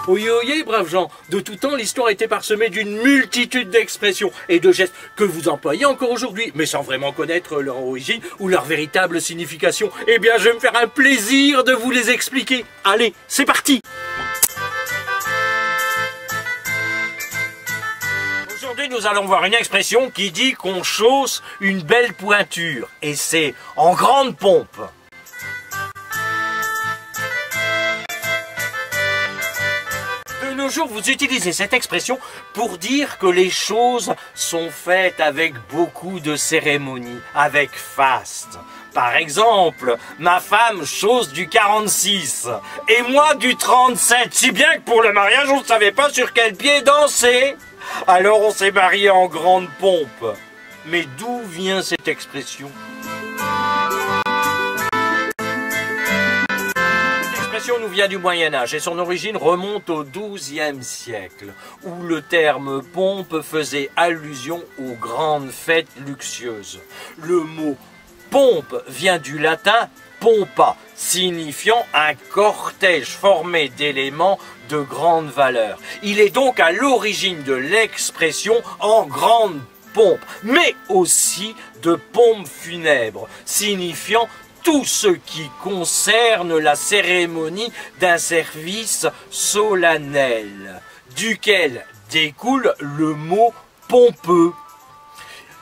Oyez, oyez, braves gens, de tout temps, l'histoire a été parsemée d'une multitude d'expressions et de gestes que vous employez encore aujourd'hui, mais sans vraiment connaître leur origine ou leur véritable signification. Eh bien, je vais me faire un plaisir de vous les expliquer. Allez, c'est parti! Aujourd'hui, nous allons voir une expression qui dit qu'on chausse une belle pointure, et c'est en grande pompe. De nos jours, vous utilisez cette expression pour dire que les choses sont faites avec beaucoup de cérémonie, avec faste. Par exemple, ma femme chausse du 46 et moi du 37, si bien que pour le mariage, on ne savait pas sur quel pied danser. Alors on s'est marié en grande pompe. Mais d'où vient cette expression ? Nous vient du Moyen-Âge et son origine remonte au XIIe siècle, où le terme pompe faisait allusion aux grandes fêtes luxueuses. Le mot pompe vient du latin pompa, signifiant un cortège formé d'éléments de grande valeur. Il est donc à l'origine de l'expression en grande pompe, mais aussi de pompe funèbre, signifiant tout ce qui concerne la cérémonie d'un service solennel, duquel découle le mot pompeux.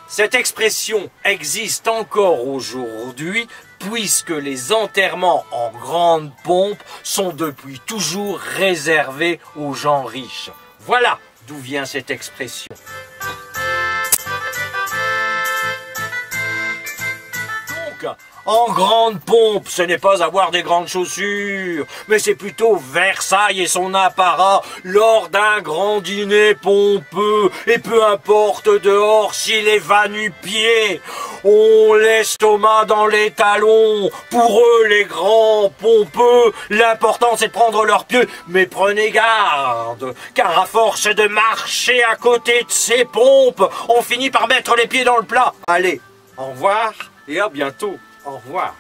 Cette expression existe encore aujourd'hui puisque les enterrements en grande pompe sont depuis toujours réservés aux gens riches. Voilà d'où vient cette expression. Donc, en grande pompe, ce n'est pas avoir des grandes chaussures, mais c'est plutôt Versailles et son apparat lors d'un grand dîner pompeux. Et peu importe dehors s'il est va-nu-pieds, on l'estomac dans les talons. Pour eux, les grands pompeux, l'important c'est de prendre leurs pieds. Mais prenez garde, car à force de marcher à côté de ces pompes, on finit par mettre les pieds dans le plat. Allez, au revoir et à bientôt. Au revoir.